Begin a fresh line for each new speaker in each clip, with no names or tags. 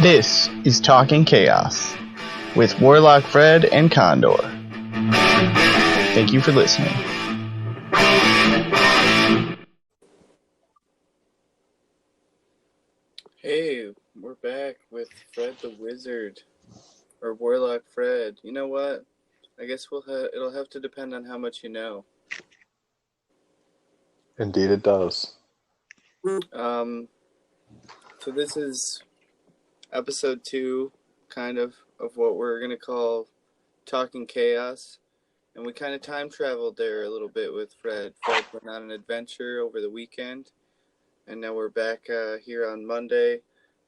This is Talking Chaos with Warlock Fred and Condor. Thank you for listening.
Hey, we're back with Fred the Wizard, or Warlock Fred. You know what? I guess it'll have to depend on how much you know.
Indeed it does.
So this is episode 2, kind of what we're going to call Talking Chaos. And we kind of time traveled there a little bit with Fred. Fred went on an adventure over the weekend. And now we're back here on Monday,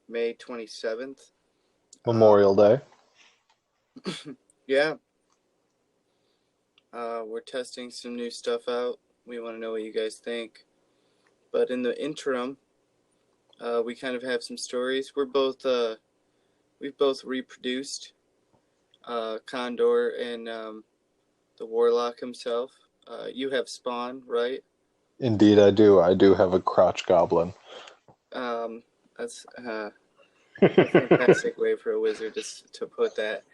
May 27th.
Memorial Day.
Yeah. We're testing some new stuff out. We want to know what you guys think. But in the interim, we kind of have some stories. We've both reproduced Condor and the Warlock himself. You have Spawn, right?
Indeed I do. I do have a crotch goblin.
That's a fantastic way for a wizard to put that.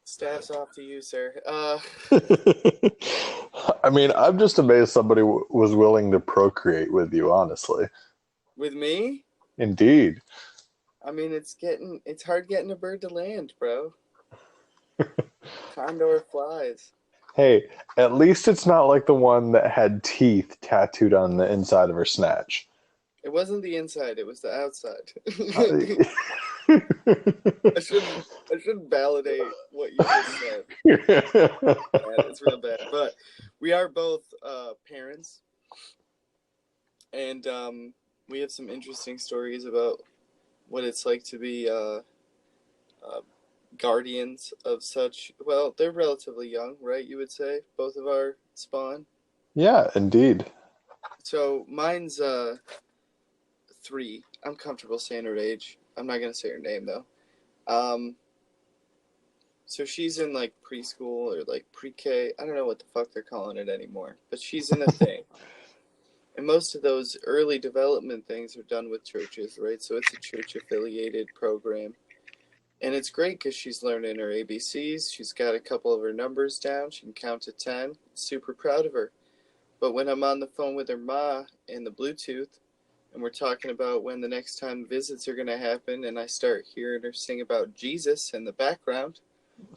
Staff's off to you, sir.
I mean, I'm just amazed somebody was willing to procreate with you, honestly.
With me?
Indeed.
I mean, it's hard getting a bird to land, bro. Condor flies.
Hey, at least it's not like the one that had teeth tattooed on the inside of her snatch.
It wasn't the inside, it was the outside. I shouldn't validate what you just said. It's real bad. But we are both parents. And we have some interesting stories about what it's like to be guardians of such. Well, they're relatively young, right? You would say? Both of our spawn?
Yeah, indeed.
So mine's 3. I'm comfortable saying her age. I'm not going to say her name, though. So she's in, like, preschool or, like, pre-K. I don't know what the fuck they're calling it anymore. But she's in a thing. And most of those early development things are done with churches, right? So it's a church-affiliated program. And it's great because she's learning her ABCs. She's got a couple of her numbers down. She can count to 10. Super proud of her. But when I'm on the phone with her ma in the Bluetooth, and we're talking about when the next time visits are going to happen, and I start hearing her sing about Jesus in the background,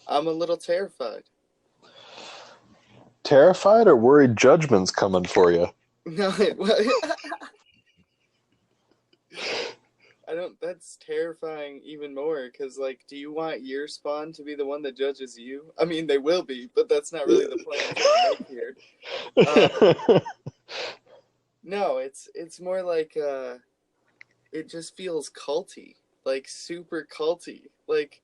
I'm a little terrified.
Terrified or worried judgment's coming for you?
No, that's terrifying even more, because, like, do you want your spawn to be the one that judges you? I mean, they will be, but that's not really the plan to make here. No, it's more like it just feels culty, like super culty. Like,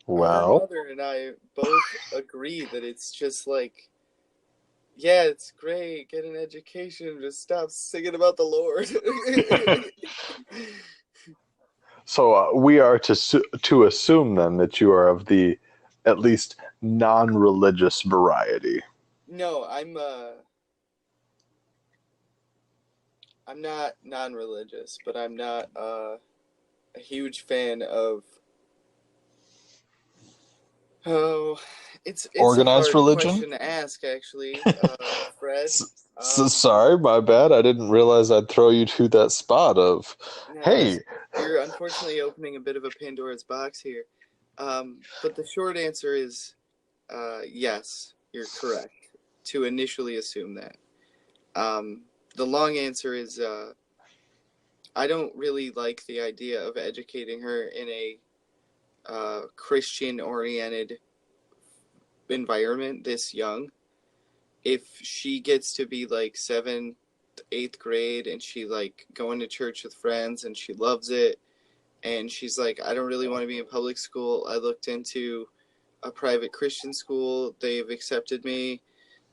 wow.
Our mother and I both agree that it's just like, yeah, it's great, get an education, just stop singing about the Lord.
So we are to assume then that you are of the at least non-religious variety.
No, I'm not non-religious, but I'm not a huge fan of. Oh, it's
organized
a hard
religion?
question to ask, actually, Fred.
Sorry, my bad. I didn't realize I'd throw you to that spot of,
No,
hey.
You're unfortunately opening a bit of a Pandora's box here. But the short answer is yes, you're correct to initially assume that. The long answer is I don't really like the idea of educating her in a Christian-oriented environment this young. If she gets to be like 7th, 8th grade and she like going to church with friends and she loves it and she's like, I don't really want to be in public school. I looked into a private Christian school. They've accepted me.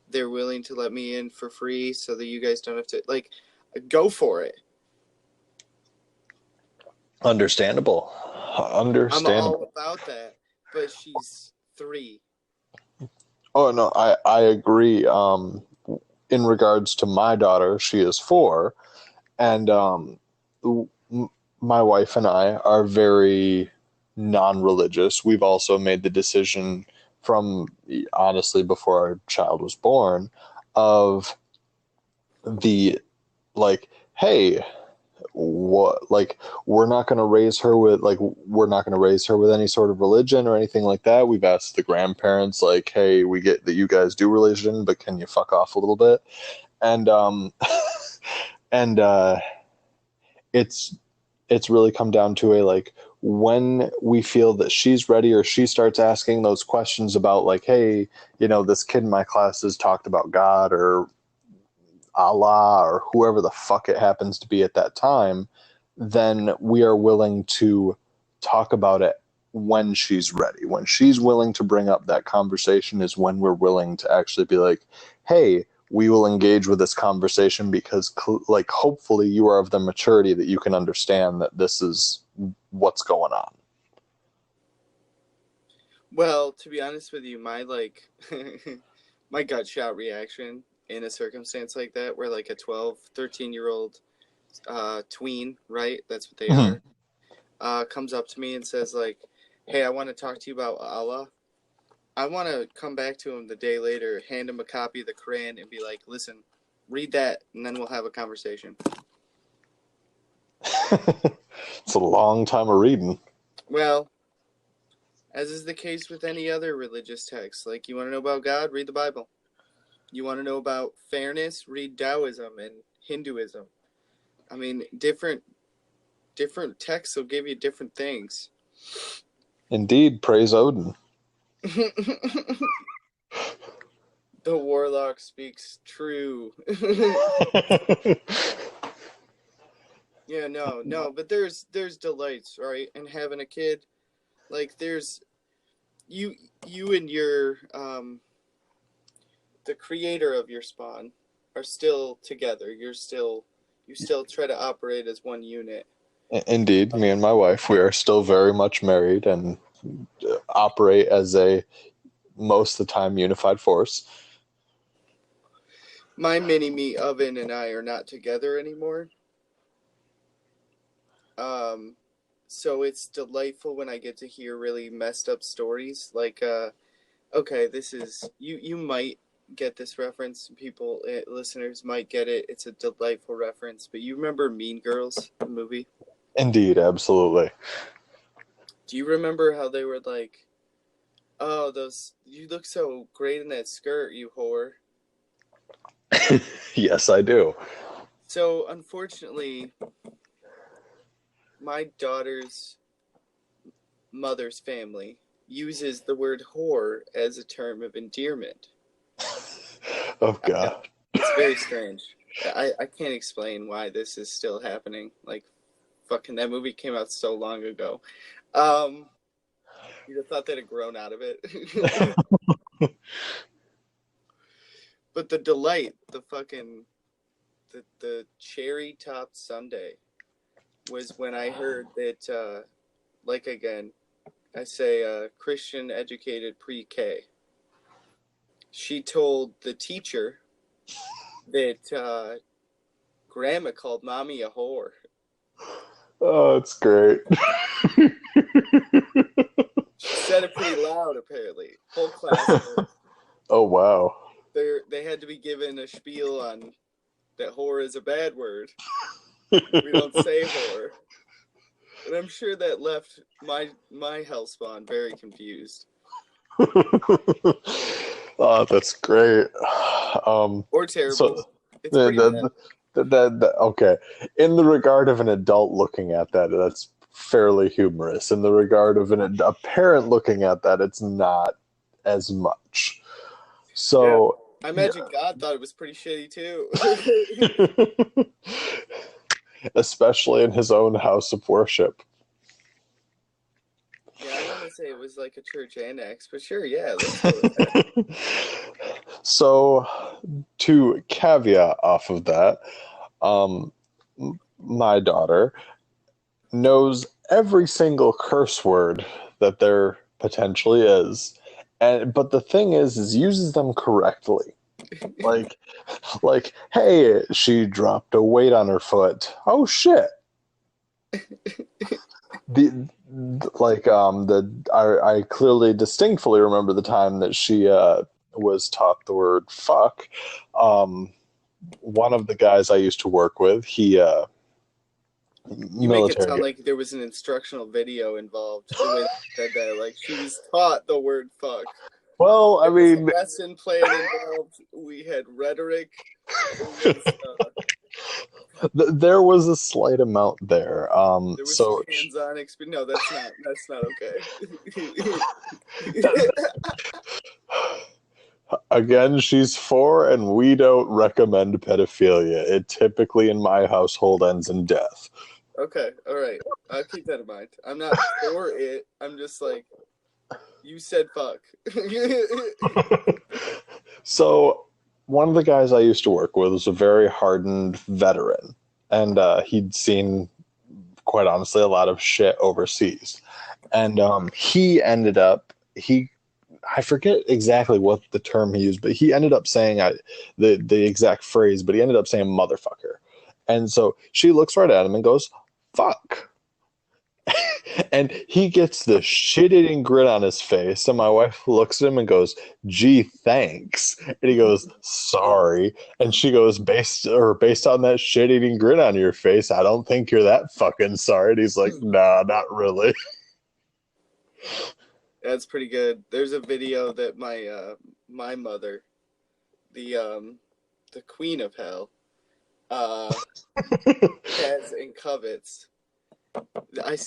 They're willing to let me in for free so that you guys don't have to, like, go for it.
Understandable.
I'm all about that, but she's 3.
Oh, no, I agree. In regards to my daughter, she is 4. And my wife and I are very non-religious. We've also made the decision from, honestly, before our child was born, of the, like, hey, what, like, we're not going to raise her with any sort of religion or anything like that. We've asked the grandparents, like, hey, we get that you guys do religion, but can you fuck off a little bit? And and it's really come down to a, like, when we feel that she's ready, or she starts asking those questions about, like, hey, this kid in my class has talked about God or Allah or whoever the fuck it happens to be at that time, then we are willing to talk about it when she's ready. When she's willing to bring up that conversation is when we're willing to actually be like, hey, we will engage with this conversation because, like, hopefully you are of the maturity that you can understand that this is what's going on.
Well, to be honest with you, my my gut shot reaction in a circumstance like that, where like a 12, 13-year-old tween, right? That's what they are, comes up to me and says, like, hey, I want to talk to you about Allah. I want to come back to him the day later, hand him a copy of the Quran and be like, listen, read that, and then we'll have a conversation.
It's a long time of reading.
Well, as is the case with any other religious text, like, you want to know about God, read the Bible. You want to know about fairness, read Taoism and Hinduism. I mean, different texts will give you different things.
Indeed, praise Odin.
The warlock speaks true. Yeah, no, but there's delights, right? And having a kid, like, there's you and your the creator of your spawn are still together. You still try to operate as one unit.
Indeed, me and my wife, we are still very much married and operate as a, most of the time, unified force.
My mini-me oven and I are not together anymore. So it's delightful when I get to hear really messed up stories. Like, okay, this is, you might get this reference. People, listeners might get it. It's a delightful reference. But you remember Mean Girls, the movie?
Indeed, absolutely.
Do you remember how they were like, oh, you look so great in that skirt, you whore?
Yes, I do.
So, unfortunately, my daughter's mother's family uses the word whore as a term of endearment.
Oh, God.
It's very strange. I can't explain why this is still happening. Like, fucking, that movie came out so long ago. You'd have thought they'd have grown out of it. But the delight, the cherry-topped sundae was when I heard that, like, again, I say Christian-educated pre-K. She told the teacher that Grandma called Mommy a whore.
Oh, it's great.
She said it pretty loud, apparently. Whole class.
Oh, wow.
They had to be given a spiel on that whore is a bad word. We don't say whore. And I'm sure that left my hellspawn very confused.
Oh, that's great.
Or terrible.
So,
it's pretty bad.
okay. In the regard of an adult looking at that, that's fairly humorous. In the regard of a parent looking at that, it's not as much. So,
yeah. I imagine God thought it was pretty shitty too.
Especially in his own house of worship.
Yeah, I want to say it was like a church annex, but sure, yeah. Let's go with that.
So, to caveat off of that, my daughter knows every single curse word that there potentially is, but the thing is uses them correctly. Like, hey, she dropped a weight on her foot. Oh shit! I clearly distinctly remember the time that she was taught the word fuck. One of the guys I used to work with, he
You make it sound
military.
like there was an instructional video involved. The way they said that, like she was taught the word fuck.
Well, I
There was
mean,
a lesson plan involved. We had rhetoric. There
there was a slight amount there.
was some
So
hands-on experience. No, that's not okay.
again, she's 4, and we don't recommend pedophilia. It typically in my household ends in death.
Okay, all right. I'll keep that in mind. I'm not for it. I'm just like, you said fuck.
So one of the guys I used to work with was a very hardened veteran, and he'd seen, quite honestly, a lot of shit overseas. And I forget exactly what the term he used, but he ended up saying the exact phrase, but he ended up saying motherfucker. And so she looks right at him and goes, fuck. And he gets the shit-eating grin on his face, and my wife looks at him and goes, gee, thanks. And he goes, sorry. And she goes, based on that shit-eating grin on your face, I don't think you're that fucking sorry. And he's like, nah, not really.
That's pretty good. There's a video that my mother, the queen of hell, has and covets. I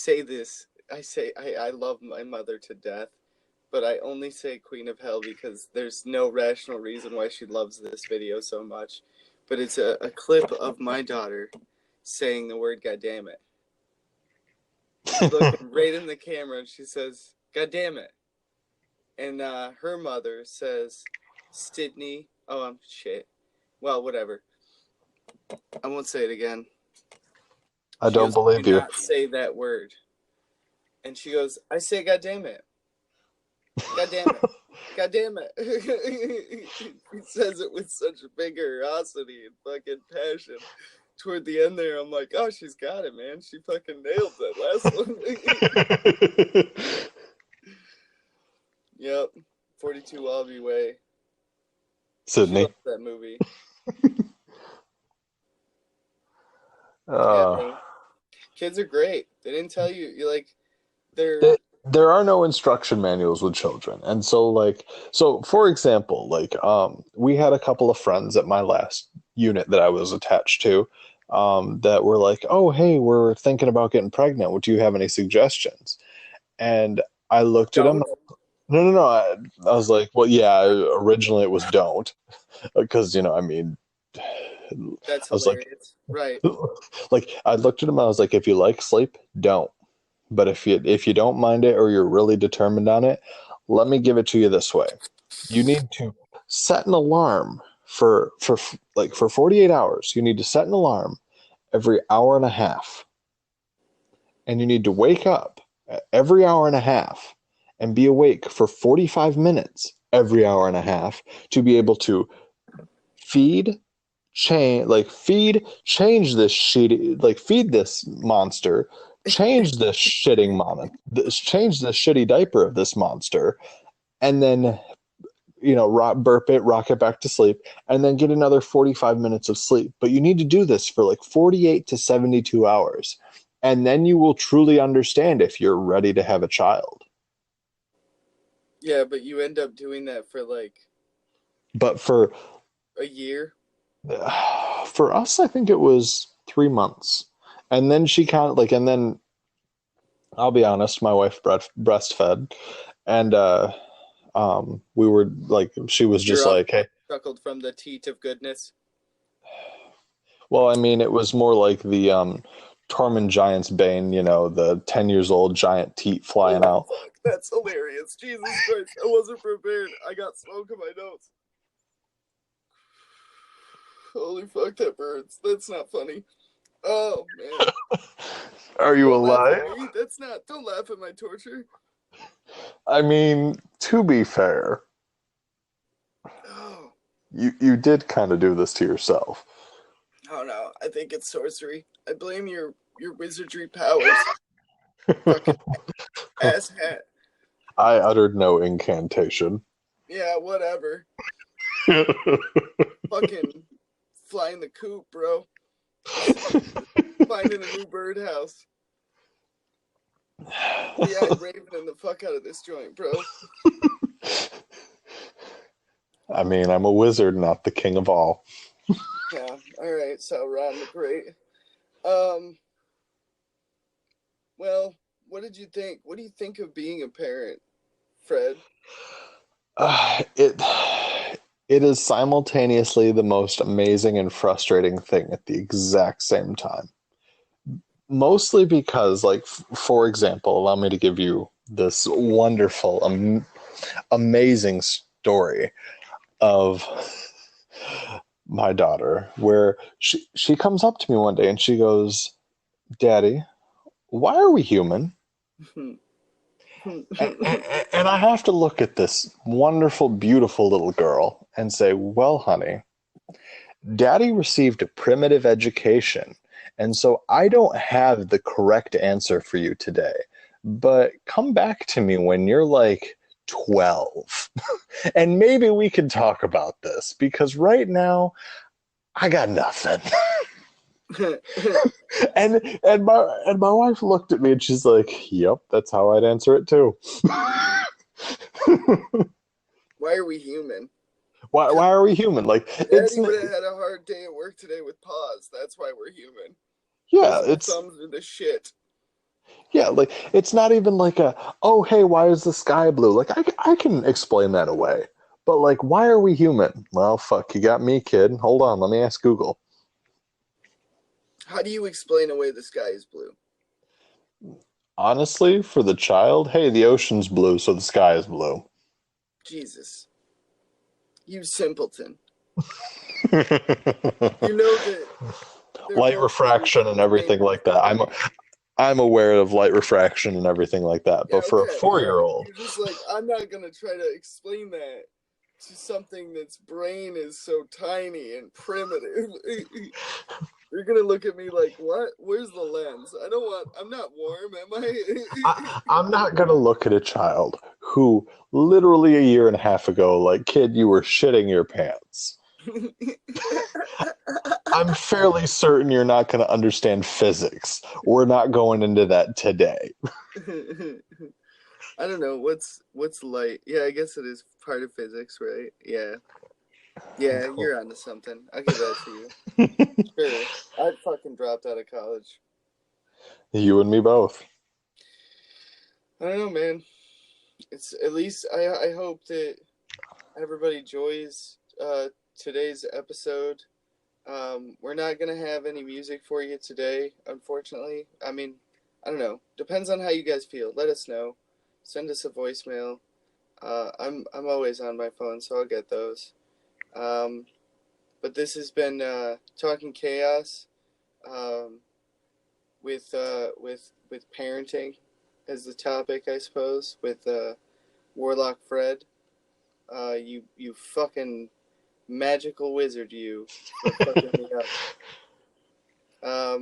love my mother to death, but I only say queen of hell because there's no rational reason why she loves this video so much. But it's a clip of my daughter saying the word "God damn it." She's looking right in the camera and she says, "God damn it." And her mother says, "Sydney." Oh, I'm shit. Well, whatever. I won't say it again.
I don't believe
Do
you.
not say that word. And she goes, I say, God damn it. God damn it. God damn it. He says it with such vigorosity and fucking passion. Toward the end there, I'm like, oh, she's got it, man. She fucking nailed that last one. Yep. 42 Wallaby Way.
Sydney.
She loves that movie.
Uh,
Yeah, kids are great. They didn't tell you. You're like, they're...
There are no instruction manuals with children. And so for example, we had a couple of friends at my last unit that I was attached to, that were like, oh, hey, we're thinking about getting pregnant. Would you have any suggestions? And I looked at them.
Don't.
No. I was like, well, yeah, originally it was don't. Because, I mean,
That's
I was like,
hilarious. Right.
I looked at him. I was like, if you like sleep, don't. But if you don't mind it or you're really determined on it, let me give it to you this way. You need to set an alarm for 48 hours. You need to set an alarm every hour and a half. And you need to wake up every hour and a half and be awake for 45 minutes every hour and a half to be able to feed this monster, change this change the shitty diaper of this monster, and then burp it, rock it back to sleep, and then get another 45 minutes of sleep. But you need to do this for 48 to 72 hours, and then you will truly understand if you're ready to have a child.
Yeah, but you end up doing that for
But for
a year.
For us, I think it was 3 months. And then she kind of and then I'll be honest, my wife breastfed, and we were she was just like, hey,
chuckled from the teat of goodness.
Well, I mean, it was more like the Tormund Giant's Bane, the 10 years old giant teat flying out.
Fuck, that's hilarious. Jesus Christ, I wasn't prepared. I got smoke in my notes. Holy fuck, that burns. That's not funny. Oh, man.
Are you alive?
That's not... Don't laugh at my torture.
I mean, to be fair,
Oh.
You did kind of do this to yourself.
Oh, no. I think it's sorcery. I blame your your wizardry powers. Fucking ass hat.
I uttered no incantation.
Yeah, whatever. Fucking flying the coop, bro. Finding a new birdhouse. Yeah, I'm ravening the fuck out of this joint, bro.
I mean, I'm a wizard, not the king of all.
Yeah, alright, so Ron the Great. Well, what did you think? What do you think of being a parent, Fred?
It is simultaneously the most amazing and frustrating thing at the exact same time. Mostly because, like, for example, allow me to give you this wonderful, amazing story of my daughter, where she comes up to me one day and she goes, "Daddy, why are we human?" and I have to look at this wonderful, beautiful little girl and say, "Well, honey, Daddy received a primitive education, and so I don't have the correct answer for you today. But come back to me when you're like 12, and maybe we can talk about this, because right now I got nothing." and my wife looked at me and she's like, "Yep, that's how I'd answer it too."
Why are we human?
Why are we human? Like,
Daddy would have had a hard day at work today with paws. That's why we're human.
Yeah,
thumbs are the shit.
Yeah, like, it's not even like oh, hey, why is the sky blue? Like, I can explain that away. But, like, why are we human? Well, fuck, you got me, kid. Hold on, let me ask Google.
How do you explain away the sky is blue?
Honestly, for the child, hey, the ocean's blue, so the sky is blue. Jesus.
You simpleton. You know that
light refraction and everything like that. I'm aware of light refraction and everything like that. But for a 4-year-old,
you're just like, I'm not gonna try to explain that to something that's brain is so tiny and primitive. You're gonna look at me like, what? Where's the lens? I'm not warm, am I?
I'm not gonna look at a child who literally a year and a half ago, like, kid, you were shitting your pants. I'm fairly certain you're not going to understand physics. We're not going into that today.
I don't know. What's light? Yeah, I guess it is part of physics, right? Yeah. Yeah, cool. You're onto something. I'll give that to you. Sure. I fucking dropped out of college.
You and me both.
I don't know, man. It's at least I hope that everybody enjoys today's episode. We're not going to have any music for you today, unfortunately. I mean, I don't know. Depends on how you guys feel. Let us know. Send us a voicemail. I'm always on my phone, so I'll get those. But this has been Talking Chaos with parenting as the topic, I suppose, with Warlock Fred. You fucking magical wizard, you, for fucking me up.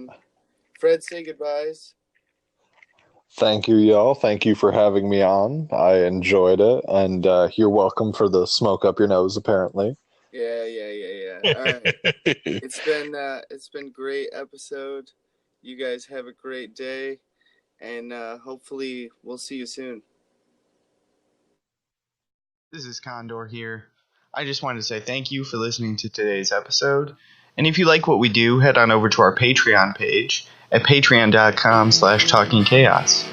Fred, say goodbyes.
Thank you, y'all. Thank you for having me on. I enjoyed it, and you're welcome for the smoke up your nose, apparently.
Yeah. All right. It's been great episode. You guys have a great day, and hopefully we'll see you soon.
This is Condor here. I just wanted to say thank you for listening to today's episode. And if you like what we do, head on over to our Patreon page at patreon.com/talkingchaos.